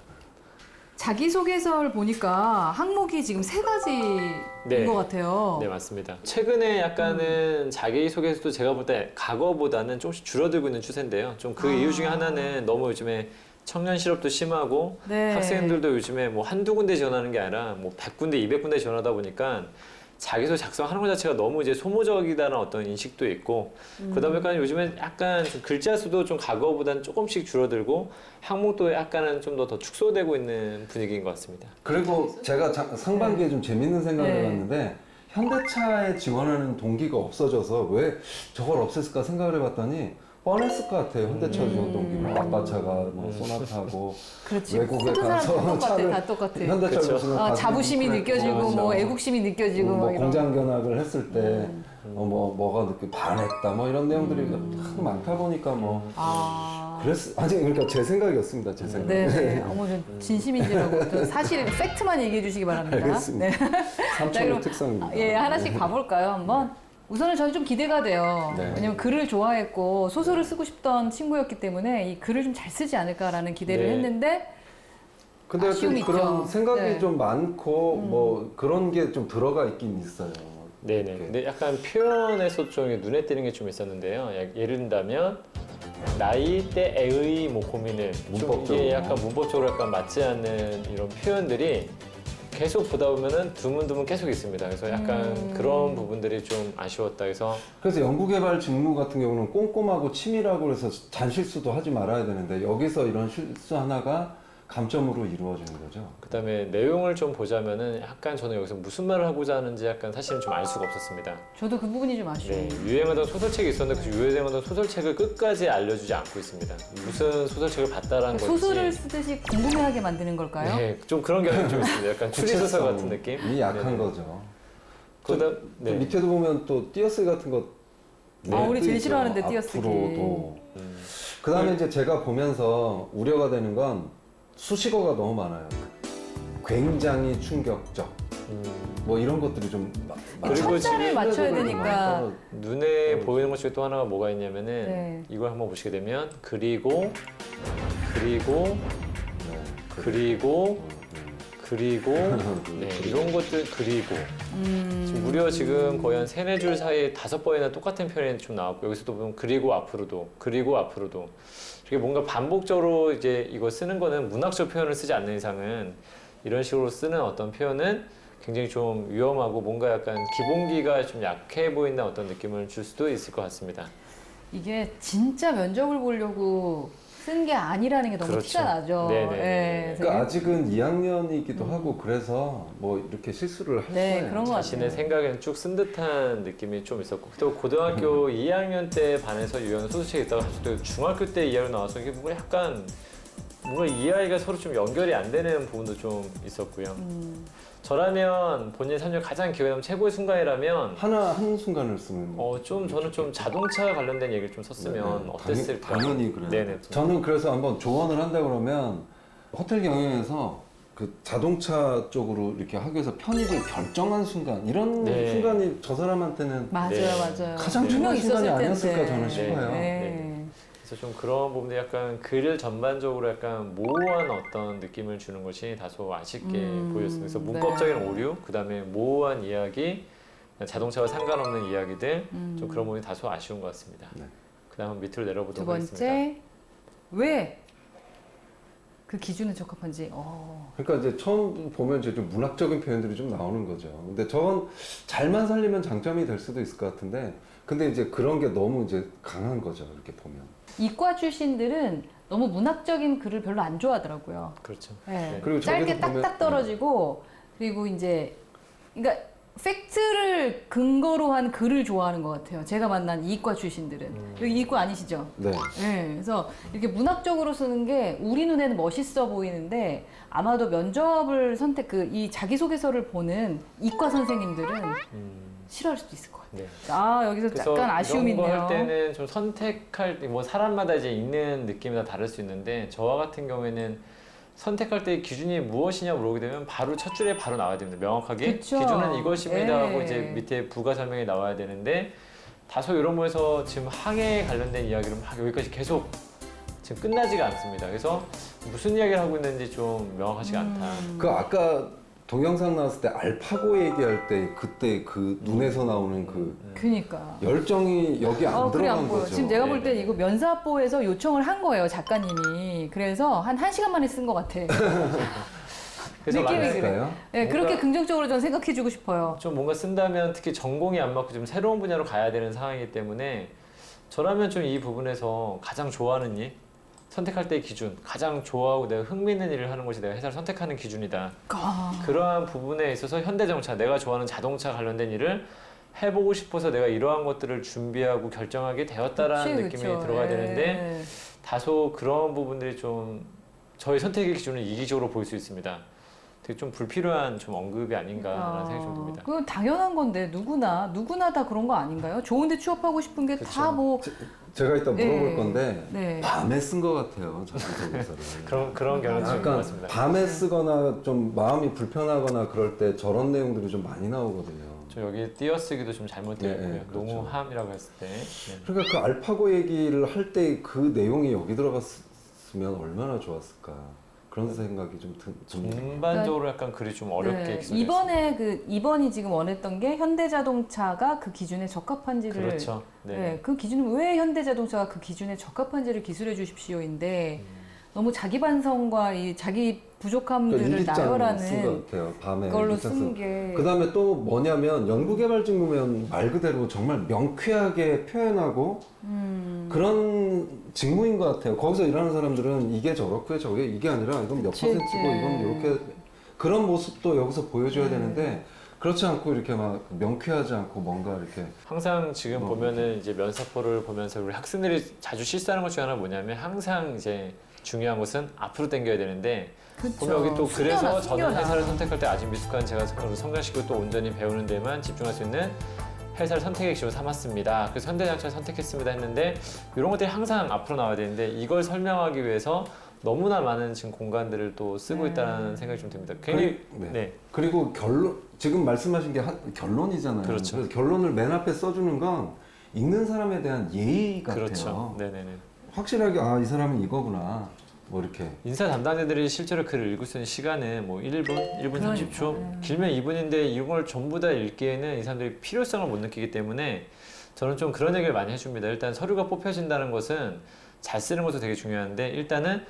[SPEAKER 4] 자기소개서를 보니까 항목이 지금 3가지인
[SPEAKER 1] 네.
[SPEAKER 4] 것 같아요.
[SPEAKER 1] 네, 맞습니다. 최근에 약간은 자기소개서도 제가 볼 때 과거보다는 조금씩 줄어들고 있는 추세인데요. 좀 그 이유 중에 하나는 너무 요즘에 청년 실업도 심하고
[SPEAKER 4] 네.
[SPEAKER 1] 학생들도 요즘에 뭐 한두 군데 지원하는 게 아니라 뭐 100군데, 200군데 지원하다 보니까 자기소개 작성하는 것 자체가 너무 이제 소모적이다는 어떤 인식도 있고 그러다 보니까 요즘엔 약간 좀 글자 수도 좀 과거보다는 조금씩 줄어들고 항목도 약간은 좀 더 축소되고 있는 분위기인 것 같습니다.
[SPEAKER 5] 그리고 제가 상반기에 좀 재밌는 생각을
[SPEAKER 4] 네.
[SPEAKER 5] 해봤는데 현대차에 지원하는 동기가 없어져서 왜 저걸 없앴을까 생각을 해봤더니 뻔했을 것 같아요. 현대차 지원 동기, 뭐 아빠차가 뭐 소나타고
[SPEAKER 4] 그렇지.
[SPEAKER 5] 외국에
[SPEAKER 4] 모든 사람 다
[SPEAKER 5] 가서
[SPEAKER 4] 똑같아.
[SPEAKER 5] 차를
[SPEAKER 4] 다 똑같아.
[SPEAKER 5] 현대차를
[SPEAKER 1] 그쵸.
[SPEAKER 5] 보시면
[SPEAKER 4] 자부심이 느껴지고 뭐 애국심이 느껴지고
[SPEAKER 5] 뭐
[SPEAKER 4] 뭐 이런.
[SPEAKER 5] 공장 견학을 했을 때 뭐가 느껴 반했다 뭐 이런 내용들이 하도 많다 보니까 뭐
[SPEAKER 4] 아.
[SPEAKER 5] 아니 그러니까 제 생각이었습니다. 제 생각.
[SPEAKER 4] 네, 네. 어머, 저 진심인지라고. 저 사실 팩트만 얘기해 주시기 바랍니다.
[SPEAKER 5] 알겠습니다.
[SPEAKER 4] 네. 자,
[SPEAKER 5] 삼촌의
[SPEAKER 4] 그럼,
[SPEAKER 5] 특성입니다.
[SPEAKER 4] 예, 하나씩 봐볼까요, 한번? 우선은 저는 좀 기대가 돼요.
[SPEAKER 5] 네.
[SPEAKER 4] 왜냐면 글을 좋아했고 소설을 쓰고 싶던 친구였기 때문에 이 글을 좀 잘 쓰지 않을까라는 기대를
[SPEAKER 1] 네.
[SPEAKER 4] 했는데
[SPEAKER 5] 근데
[SPEAKER 4] 아쉬움이
[SPEAKER 5] 하여튼 그런
[SPEAKER 4] 있죠.
[SPEAKER 5] 생각이
[SPEAKER 4] 네.
[SPEAKER 5] 좀 많고 뭐 그런 게 좀 들어가 있긴 있어요.
[SPEAKER 1] 네네. 근데 약간 표현에서 좀 눈에 띄는 게 좀 있었는데요. 예를 든다면 나이대의 뭐 고민을 좀
[SPEAKER 5] 문법적으로.
[SPEAKER 1] 이게 약간 문법적으로 약간 맞지 않는 이런 표현들이 계속 보다 보면은 드문드문 계속 있습니다. 그래서 약간 그런 부분들이 좀 아쉬웠다. 그래서
[SPEAKER 5] 그래서 연구개발 직무 같은 경우는 꼼꼼하고 치밀하고 그래서 잔실수도 하지 말아야 되는데 여기서 이런 실수 하나가 감점으로 이루어지는 거죠.
[SPEAKER 1] 그다음에 내용을 좀 보자면은 약간 저는 여기서 무슨 말을 하고자 하는지 약간 사실은 좀 알 수가 없었습니다.
[SPEAKER 4] 저도 그 부분이 좀 아쉬워요.
[SPEAKER 1] 네, 유행하던 소설책이 있었는데 그 유행하던 소설책을 끝까지 알려주지 않고 있습니다. 무슨 소설책을 봤다라는 건지.
[SPEAKER 4] 소설을 쓰듯이 궁금해하게 만드는 걸까요?
[SPEAKER 1] 네, 좀 그런 경향이 좀 있습니다. 약간 추리소설 같은 느낌.
[SPEAKER 5] 이 약한
[SPEAKER 1] 네네.
[SPEAKER 5] 거죠.
[SPEAKER 1] 그다음
[SPEAKER 5] 또
[SPEAKER 1] 네.
[SPEAKER 5] 밑에도 보면 또 띄어쓰기 같은 거.
[SPEAKER 4] 아, 우리 제일
[SPEAKER 5] 있죠.
[SPEAKER 4] 싫어하는데 띄어쓰기.
[SPEAKER 5] 앞으로도. 그다음에 이제 제가 보면서 우려가 되는 건 수식어가 너무 많아요. 굉장히 충격적. 뭐 이런 것들이 좀
[SPEAKER 1] 그리고
[SPEAKER 4] 천자를 맞춰야 되니까.
[SPEAKER 1] 눈에 보이는 것 중에 또 하나가 뭐가 있냐면은
[SPEAKER 4] 네.
[SPEAKER 1] 이걸 한번 보시게 되면 그리고 그리고 네, 이런 것들 그리고 지금 무려 지금 거의 한 3-4줄 사이에 5번이나 똑같은 표현이 좀 나왔고 여기서도 보면 그리고 앞으로도 이렇게 뭔가 반복적으로 이제 이거 쓰는 거는 문학적 표현을 쓰지 않는 이상은 이런 식으로 쓰는 어떤 표현은 굉장히 좀 위험하고 뭔가 약간 기본기가 좀 약해 보인다 어떤 느낌을 줄 수도 있을 것 같습니다.
[SPEAKER 4] 이게 진짜 면접을 보려고 쓴 게 아니라는 게 너무
[SPEAKER 1] 그렇죠.
[SPEAKER 4] 티가 나죠.
[SPEAKER 1] 네네네.
[SPEAKER 4] 예, 그래서
[SPEAKER 5] 그러니까 아직은 2학년이기도 하고 그래서 뭐 이렇게 실수를 할
[SPEAKER 4] 네,
[SPEAKER 5] 거예요.
[SPEAKER 4] 그런 것
[SPEAKER 1] 자신의
[SPEAKER 4] 같아요.
[SPEAKER 1] 생각에는 쭉 쓴 듯한 느낌이 좀 있었고 또 고등학교 2학년 때 반에서 유형 소수책에 있다가 사실 또 중학교 때 이하로 나와서 이게 뭔가 약간 뭔가 이 아이가 서로 좀 연결이 안 되는 부분도 좀 있었고요. 저라면 본인 삶중 가장 기억에 남는 최고의 순간이라면
[SPEAKER 5] 한 순간을 쓰면
[SPEAKER 1] 좀 저는 좀 자동차 관련된 얘기를 좀 썼으면 어땠을까?
[SPEAKER 5] 당연히 그래요.
[SPEAKER 1] 네네.
[SPEAKER 5] 저는 그래서 한번 조언을 한다 그러면 호텔 경영에서 그 자동차 쪽으로 이렇게 하기 위해서 편입을 결정한 순간 이런
[SPEAKER 1] 네.
[SPEAKER 5] 순간이 저 사람한테는
[SPEAKER 4] 맞아요,
[SPEAKER 1] 네.
[SPEAKER 4] 맞아요.
[SPEAKER 5] 가장
[SPEAKER 1] 네.
[SPEAKER 5] 중요한
[SPEAKER 4] 분명
[SPEAKER 5] 순간이
[SPEAKER 4] 있었을
[SPEAKER 5] 아니었을까
[SPEAKER 4] 텐데.
[SPEAKER 5] 저는 싶어요.
[SPEAKER 4] 네.
[SPEAKER 1] 그래서 좀 그런 부분들 약간 글 전반적으로 약간 모호한 어떤 느낌을 주는 것이 다소 아쉽게 보였습니다. 그래서 문법적인
[SPEAKER 4] 네.
[SPEAKER 1] 오류, 그다음에 모호한 이야기, 자동차와 상관없는 이야기들 좀 그런 부분이 다소 아쉬운 것 같습니다.
[SPEAKER 5] 네.
[SPEAKER 1] 그다음 밑으로
[SPEAKER 4] 두
[SPEAKER 1] 내려보도록 하겠습니다.
[SPEAKER 4] 번째, 왜 그 기준에 적합한지.
[SPEAKER 5] 그러니까 이제 처음 보면 이제 좀 문학적인 표현들이 좀 나오는 거죠. 근데 저건 잘만 살리면 장점이 될 수도 있을 것 같은데, 근데 이제 그런 게 너무 이제 강한 거죠. 이렇게 보면.
[SPEAKER 4] 이과 출신들은 너무 문학적인 글을 별로 안 좋아하더라고요.
[SPEAKER 1] 그렇죠.
[SPEAKER 4] 네.
[SPEAKER 5] 그리고
[SPEAKER 4] 짧게
[SPEAKER 5] 저기도 보면-
[SPEAKER 4] 딱딱 떨어지고 그리고 이제 그러니까 팩트를 근거로 한 글을 좋아하는 것 같아요. 제가 만난 이과 출신들은 여기 이과 아니시죠?
[SPEAKER 5] 네.
[SPEAKER 4] 네, 그래서 이렇게 문학적으로 쓰는 게 우리 눈에는 멋있어 보이는데 아마도 면접을 이 자기소개서를 보는 이과 선생님들은 싫어할 수도 있을 것 같아요.
[SPEAKER 1] 네.
[SPEAKER 4] 여기서
[SPEAKER 1] 그래서
[SPEAKER 4] 약간 아쉬움이
[SPEAKER 1] 이런 거
[SPEAKER 4] 있네요.
[SPEAKER 1] 할 때는 좀 선택할 때 뭐 사람마다 이제 읽는 느낌이 다 다를 수 있는데 저와 같은 경우에는 선택할 때 기준이 무엇이냐 물어보게 되면 바로 첫 줄에 바로 나와야 됩니다. 명확하게
[SPEAKER 4] 그쵸.
[SPEAKER 1] 기준은 이것입니다 하고
[SPEAKER 4] 예.
[SPEAKER 1] 이제 밑에 부가 설명이 나와야 되는데 다소 이런 거에서 지금 항해에 관련된 이야기를 막 여기까지 계속 지금 끝나지가 않습니다. 그래서 무슨 이야기를 하고 있는지 좀 명확하지가 않다.
[SPEAKER 5] 그 아까 동영상 나왔을 때 알파고 얘기할 때 그때 그 눈에서 나오는 그
[SPEAKER 4] 그니까.
[SPEAKER 5] 열정이 여기 안
[SPEAKER 4] 그래 안
[SPEAKER 5] 들어간
[SPEAKER 4] 보여.
[SPEAKER 5] 거죠.
[SPEAKER 4] 지금 내가 볼 때
[SPEAKER 1] 네네.
[SPEAKER 4] 이거 면사포에서 요청을 한 거예요, 작가님이. 그래서 한 1시간 만에 쓴 것 같아.
[SPEAKER 1] 그래서
[SPEAKER 4] 느낌이
[SPEAKER 1] 만약에
[SPEAKER 4] 그래.
[SPEAKER 5] 그럴까요?
[SPEAKER 4] 네, 그렇게
[SPEAKER 1] 뭔가-
[SPEAKER 4] 긍정적으로 전 생각해주고 싶어요.
[SPEAKER 1] 좀 뭔가 쓴다면 특히 전공이 안 맞고 좀 새로운 분야로 가야 되는 상황이기 때문에 저라면 좀 이 부분에서 가장 좋아하는 일, 선택할 때의 기준, 가장 좋아하고 내가 흥미있는 일을 하는 것이 내가 회사를 선택하는 기준이다. 그러한 부분에 있어서 현대자동차, 내가 좋아하는 자동차 관련된 일을 해보고 싶어서 내가 이러한 것들을 준비하고 결정하게 되었다라는 느낌이 들어가야 되는데 다소 그런 부분들이 좀 저희 선택의 기준을 이기적으로 보일 수 있습니다. 되게 좀 불필요한 좀 언급이 아닌가라는 생각이 좀 듭니다.
[SPEAKER 4] 그건 당연한 건데 누구나 다 그런 거 아닌가요? 좋은데 취업하고 싶은 게 다 뭐
[SPEAKER 5] 제가 이따 물어볼
[SPEAKER 4] 네.
[SPEAKER 5] 건데
[SPEAKER 4] 네.
[SPEAKER 5] 밤에 쓴 것 같아요. 자동차를.
[SPEAKER 1] 그런 경우는 좀 있는 것
[SPEAKER 5] 약간
[SPEAKER 1] 같습니다.
[SPEAKER 5] 밤에 쓰거나 좀 마음이 불편하거나 그럴 때 저런 내용들이 좀 많이 나오거든요.
[SPEAKER 1] 저 여기 띄어쓰기도 좀 잘못되어 있고요.
[SPEAKER 5] 네, 그렇죠.
[SPEAKER 1] 농후함이라고 했을 때. 네.
[SPEAKER 5] 그러니까 그 알파고 얘기를 할 때 그 내용이 여기 들어갔으면 얼마나 좋았을까 그런 생각이 좀 듭니다.
[SPEAKER 1] 전반적으로 약간 글이 좀 어렵게
[SPEAKER 4] 네,
[SPEAKER 1] 기술했어요.
[SPEAKER 4] 이번에 이번이 지금 원했던 게 현대자동차가 그 기준에 적합한지를
[SPEAKER 1] 그렇죠. 네.
[SPEAKER 4] 네, 그 기준은 왜 현대자동차가 그 기준에 적합한지를 기술해 주십시오인데 너무 자기 반성과 이 자기 부족함들을
[SPEAKER 5] 일기장 쓴
[SPEAKER 4] 나열하는
[SPEAKER 5] 것 같아요. 밤에
[SPEAKER 4] 걸로
[SPEAKER 5] 일기장
[SPEAKER 4] 쓴 게
[SPEAKER 5] 그 다음에 또 뭐냐면 연구개발직무면 말 그대로 정말 명쾌하게 표현하고 그런 직무인 것 같아요. 거기서 일하는 사람들은 이게 저렇고요, 저게 이게 아니라 이건 몇
[SPEAKER 4] 그치,
[SPEAKER 5] 퍼센트고 이건 이렇게 그런 모습도 여기서 보여줘야 되는데 그렇지 않고 이렇게 막 명쾌하지 않고 뭔가 이렇게
[SPEAKER 1] 항상 지금 보면은 이제 면사포를 보면서 우리 학생들이 자주 실수하는 것 중에 하나 뭐냐면 항상 이제 중요한 것은 앞으로 당겨야 되는데
[SPEAKER 4] 그쵸.
[SPEAKER 1] 보면 여기 또 그래서
[SPEAKER 4] 숨겨놔,
[SPEAKER 1] 저는
[SPEAKER 4] 숨겨놔.
[SPEAKER 1] 회사를 선택할 때 아직 미숙한 제가 성장시키고 또 온전히 배우는 데만 집중할 수 있는 회사를 선택의 기준으로 삼았습니다. 그래서 현대자동차를 선택했습니다 했는데 이런 것들이 항상 앞으로 나와야 되는데 이걸 설명하기 위해서 너무나 많은 지금 공간들을 또 쓰고 있다는 생각이 좀 듭니다. 굉장히 네.
[SPEAKER 5] 그리고 지금 말씀하신 게 결론이잖아요.
[SPEAKER 1] 그렇죠.
[SPEAKER 5] 그래서 결론을 맨 앞에 써주는 건 읽는 사람에 대한 예의 같아요.
[SPEAKER 1] 그렇죠. 네네네.
[SPEAKER 5] 확실하게 이 사람은 이거구나. 뭐 이렇게.
[SPEAKER 1] 인사 담당자들이 실제로 글을 읽을 수 있는 시간은 뭐 1분, 1분 30초, 길면 2분인데 이걸 전부 다 읽기에는 이 사람들이 필요성을 못 느끼기 때문에 저는 좀 그런 얘기를 많이 해줍니다. 일단 서류가 뽑혀진다는 것은 잘 쓰는 것도 되게 중요한데 일단은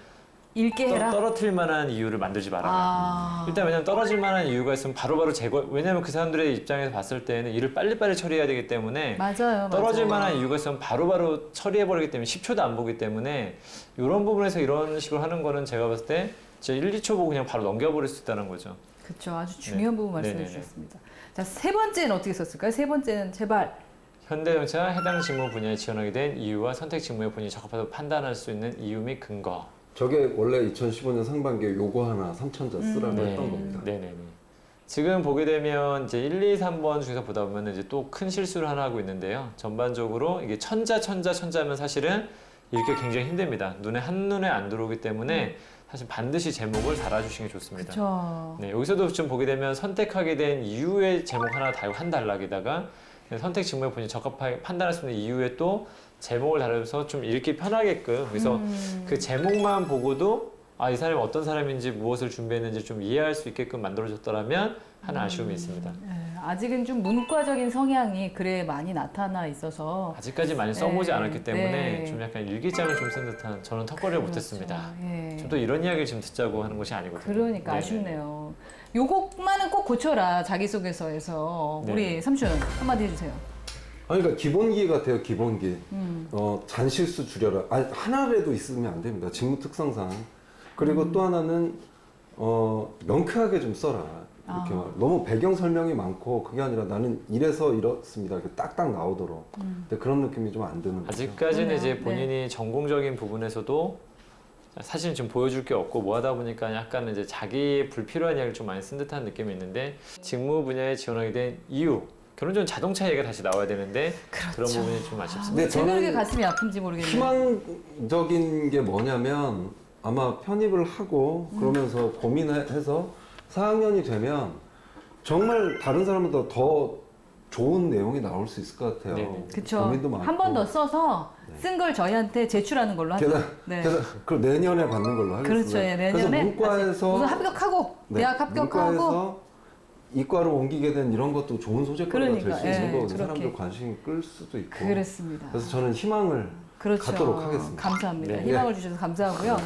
[SPEAKER 4] 읽게 해라.
[SPEAKER 1] 떨어뜨릴 만한 이유를 만들지 말아라. 일단 왜냐면 떨어질 만한 이유가 있으면 바로바로 제거. 왜냐면 그 사람들의 입장에서 봤을 때는 일을 빨리빨리 처리해야 되기 때문에
[SPEAKER 4] 맞아요.
[SPEAKER 1] 떨어질
[SPEAKER 4] 맞아요.
[SPEAKER 1] 만한 이유가 있으면 바로바로 처리해버리기 때문에 10초도 안 보기 때문에 이런 부분에서 이런 식으로 하는 거는 제가 봤을 때 진짜 1, 2초 보고 그냥 바로 넘겨버릴 수 있다는 거죠.
[SPEAKER 4] 그렇죠. 아주 중요한 부분 말씀해
[SPEAKER 1] 네네네.
[SPEAKER 4] 주셨습니다. 자, 세 번째는 어떻게 썼을까요? 세 번째는 제발.
[SPEAKER 1] 현대자동차 해당 직무 분야에 지원하게 된 이유와 선택 직무에 본인이 적합하다고 판단할 수 있는 이유 및 근거.
[SPEAKER 5] 저게 원래 2015년 상반기에 요거 하나 3,000자 쓰라고
[SPEAKER 1] 네.
[SPEAKER 5] 했던 겁니다.
[SPEAKER 1] 네네네. 지금 보게 되면 이제 1, 2, 3번 중에서 보다 보면 이제 또 큰 실수를 하나 하고 있는데요. 전반적으로 이게 천자면 사실은 읽기 굉장히 힘듭니다. 한눈에 안 들어오기 때문에 사실 반드시 제목을 달아주시는 게 좋습니다.
[SPEAKER 4] 그렇죠.
[SPEAKER 1] 네, 여기서도 좀 보게 되면 선택하게 된 이유의 제목 하나 달고 한 단락에다가 선택 직무에 본인이 적합하게 판단할 수 있는 이유에 또 제목을 달아서 좀 읽기 편하게끔 그래서 그 제목만 보고도 이 사람이 어떤 사람인지 무엇을 준비했는지 좀 이해할 수 있게끔 만들어졌더라면 하는 아쉬움이 있습니다.
[SPEAKER 4] 네, 아직은 좀 문과적인 성향이 글에 많이 나타나 있어서
[SPEAKER 1] 아직까지 많이 써보지
[SPEAKER 4] 네,
[SPEAKER 1] 않았기 때문에
[SPEAKER 4] 네.
[SPEAKER 1] 좀 약간 일기장을 좀 쓴 듯한 저는 턱걸이를
[SPEAKER 4] 그렇죠.
[SPEAKER 1] 못했습니다.
[SPEAKER 4] 예.
[SPEAKER 1] 좀 또 이런 이야기를 좀 듣자고 하는 것이 아니거든요.
[SPEAKER 4] 그러니까
[SPEAKER 1] 네네.
[SPEAKER 4] 아쉽네요. 요것만은 꼭 고쳐라 자기소개서에서.
[SPEAKER 1] 네.
[SPEAKER 4] 우리 삼촌 한마디 해주세요.
[SPEAKER 5] 그러니까 기본기 같아요. 기본기. 잔실수 줄여라. 하나라도 있으면 안 됩니다. 직무 특성상. 그리고 또 하나는 명쾌하게 좀 써라. 이렇게 너무 배경 설명이 많고 그게 아니라 나는 이래서 이렇습니다. 이렇게 딱딱 나오도록. 근데 그런 느낌이 좀 안 드는 거죠.
[SPEAKER 1] 아직까지는
[SPEAKER 4] 그러네요.
[SPEAKER 1] 이제 본인이 전공적인 부분에서도 사실 지금 보여줄 게 없고 뭐 하다 보니까 약간 이제 자기의 불필요한 이야기를 좀 많이 쓴 듯한 느낌이 있는데 직무 분야에 지원하게 된 이유 결론적으로 자동차 얘기가 다시 나와야 되는데 그런 부분이 좀 아쉽습니다.
[SPEAKER 5] 근데
[SPEAKER 4] 제가 그렇게
[SPEAKER 5] 저는
[SPEAKER 4] 가슴이 아픈지 모르겠네요.
[SPEAKER 5] 희망적인 게 뭐냐면 아마 편입을 하고 그러면서 고민해서 4학년이 되면 정말 다른 사람보다 더 좋은 내용이 나올 수 있을 것 같아요.
[SPEAKER 1] 네네.
[SPEAKER 4] 그쵸.
[SPEAKER 5] 고민도 많고.
[SPEAKER 4] 한 번 더 써서 쓴 걸 저희한테 제출하는 걸로 하죠.
[SPEAKER 5] 게다가 그걸 내년에 받는 걸로 하겠습니다.
[SPEAKER 4] 그렇죠. 예, 내년에
[SPEAKER 5] 그래서 문과에서
[SPEAKER 4] 우선 합격하고 대학 합격하고
[SPEAKER 5] 문과에서 이과로 옮기게 된 이런 것도 좋은 소재거리가 될
[SPEAKER 4] 그러니까,
[SPEAKER 5] 수 있는
[SPEAKER 4] 예,
[SPEAKER 5] 거거든요.
[SPEAKER 4] 그렇게.
[SPEAKER 5] 사람들 관심이 끌 수도 있고.
[SPEAKER 4] 그렇습니다.
[SPEAKER 5] 그래서 저는 희망을
[SPEAKER 4] 그렇죠.
[SPEAKER 5] 갖도록 하겠습니다.
[SPEAKER 4] 감사합니다.
[SPEAKER 1] 네.
[SPEAKER 4] 희망을 주셔서 감사하고요.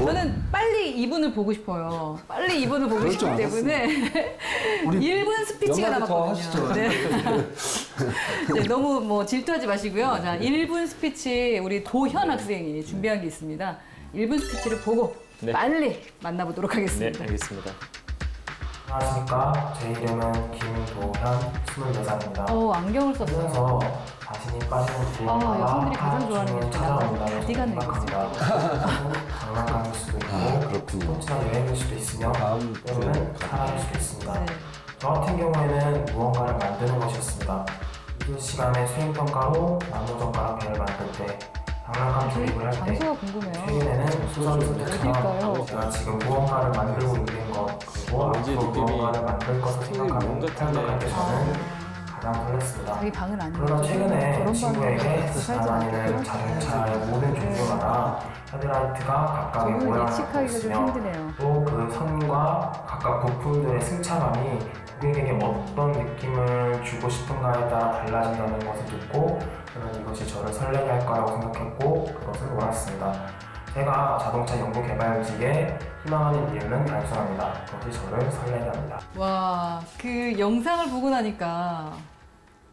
[SPEAKER 4] 저는 빨리 이분을 보고 싶어요. 빨리 이분을 보고
[SPEAKER 5] 그럴
[SPEAKER 4] 싶기
[SPEAKER 5] 줄
[SPEAKER 4] 때문에
[SPEAKER 5] 우리
[SPEAKER 4] 1분 스피치가
[SPEAKER 5] 연말에 더
[SPEAKER 4] 남았거든요.
[SPEAKER 5] 하시죠.
[SPEAKER 4] 네. 네, 너무 뭐 질투하지 마시고요. 자, 1분 스피치 우리 도현 학생이 준비한 게 있습니다. 1분 스피치를 보고
[SPEAKER 1] 네.
[SPEAKER 4] 빨리 만나보도록
[SPEAKER 1] 네,
[SPEAKER 4] 하겠습니다.
[SPEAKER 1] 알겠습니다.
[SPEAKER 6] 안녕하십니까. 제 이름은 김도현, 24살입니다.
[SPEAKER 4] 안경을 썼어요.
[SPEAKER 6] 그래서 자신이 빠지는 부분과
[SPEAKER 4] 여성들이 가장 좋아하는 게
[SPEAKER 6] 찾아온다고
[SPEAKER 4] 가디건을
[SPEAKER 6] 생각합니다. 장난감일 수도 있고
[SPEAKER 5] 그렇군요.
[SPEAKER 6] 스포츠나 여행일 수도 있으며
[SPEAKER 5] 다음
[SPEAKER 6] 때로는
[SPEAKER 5] 주에는
[SPEAKER 6] 사랑일 수도 있습니다.
[SPEAKER 4] 네.
[SPEAKER 6] 저 같은 경우에는 무언가를 만드는 것이었습니다. 이번 시간에 수행평가로 나무젓가락을 만들 때 장난감 조립을 할 때
[SPEAKER 4] 장소가 궁금해요.
[SPEAKER 6] 최근에는 소설을
[SPEAKER 4] 어딜까요?
[SPEAKER 6] 쓰듯처럼 제가 지금 무언가를 만들고 있는 것 그리고
[SPEAKER 1] 왠지
[SPEAKER 6] 앞으로
[SPEAKER 1] 느낌이
[SPEAKER 6] 무언가를 만들 것을
[SPEAKER 1] 스토리 문
[SPEAKER 6] 생각하는
[SPEAKER 1] 같은데.
[SPEAKER 6] 생각할 때 저는 가장 설렜습니다.
[SPEAKER 4] 자기 방은 아니고
[SPEAKER 6] 그러나 최근에
[SPEAKER 4] 저런
[SPEAKER 6] 친구에게
[SPEAKER 4] 방에서 살지
[SPEAKER 6] 다니는
[SPEAKER 4] 않고
[SPEAKER 6] 자동차의 모든 종류마다 헤드라이트가 각각의
[SPEAKER 4] 저는
[SPEAKER 6] 모양을 갖고
[SPEAKER 4] 예측하기가 좀
[SPEAKER 6] 있으며
[SPEAKER 4] 힘드네요.
[SPEAKER 6] 또 그 선과 각각 부품들의 승차감이 고객에게 어떤 느낌을 주고 싶은가에 따라 달라진다는 것을 듣고 저는 이것이 저를 설레게 할 거라고 생각했고 그것을 원했습니다. 제가 자동차 연구 개발직에 희망하는 이유는 단순합니다. 그것이 저를 설레게 합니다.
[SPEAKER 4] 와, 그 영상을 보고 나니까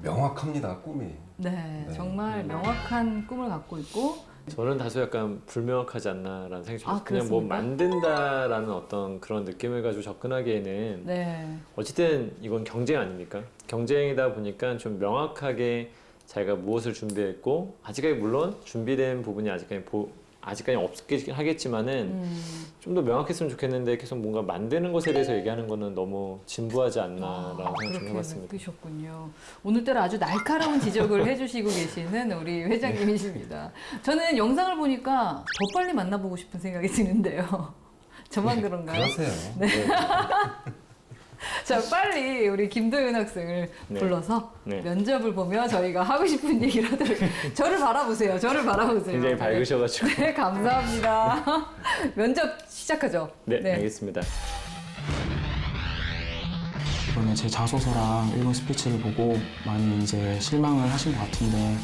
[SPEAKER 5] 명확합니다. 꿈이.
[SPEAKER 4] 네,
[SPEAKER 5] 네.
[SPEAKER 4] 정말 명확한 꿈을 갖고 있고
[SPEAKER 1] 저는 다소 약간 불명확하지 않나라는 생각이 들어요.
[SPEAKER 4] 아,
[SPEAKER 1] 그냥 뭐
[SPEAKER 4] 그렇습니까?
[SPEAKER 1] 만든다라는 어떤 그런 느낌을 가지고 접근하기에는
[SPEAKER 4] 네.
[SPEAKER 1] 어쨌든 이건 경쟁 아닙니까? 경쟁이다 보니까 좀 명확하게 자기가 무엇을 준비했고 아직까지 물론 준비된 부분이 아직까지 없긴 하겠지만은 좀 더 명확했으면 좋겠는데 계속 뭔가 만드는 것에 대해서 얘기하는 거는 너무 진부하지 않나라는 생각 좀
[SPEAKER 4] 그렇게
[SPEAKER 1] 해봤습니다.
[SPEAKER 4] 느끼셨군요. 오늘따라 아주 날카로운 지적을 해주시고 계시는 우리 회장님이십니다. 저는 영상을 보니까 더 빨리 만나보고 싶은 생각이 드는데요. 저만 그런가요?
[SPEAKER 5] 그러세요.
[SPEAKER 4] 네. 자, 빨리 우리 김도윤 학생을
[SPEAKER 1] 네.
[SPEAKER 4] 불러서
[SPEAKER 1] 네.
[SPEAKER 4] 면접을 보며 저희가 하고 싶은 얘기를 하도록. 저를 바라보세요. 저를 바라보세요.
[SPEAKER 1] 굉장히 밝으셔가지고.
[SPEAKER 4] 네, 감사합니다. 면접 시작하죠.
[SPEAKER 1] 네, 알겠습니다.
[SPEAKER 6] 이번에 제 자소서랑 일본 스피치를 보고 많이 이제 실망을 하신 것 같은데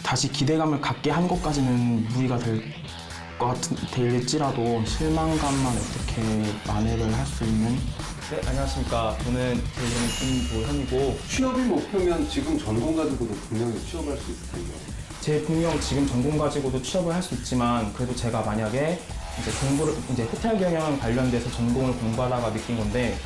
[SPEAKER 6] 다시 기대감을 갖게 한 것까지는 무리가 될지라도 실망감만 어떻게 만회를 할 수 있는. 네, 안녕하십니까. 저는 제 이름은 김도현이고
[SPEAKER 5] 취업이 목표면 지금 전공 가지고도 분명히 취업할 수 있을 텐데.
[SPEAKER 6] 제 분명 지금 전공 가지고도 취업을 할 수 있지만 그래도 제가 만약에 이제 공부를 이제 호텔 경영 관련돼서 전공을 공부하다가 느낀 건데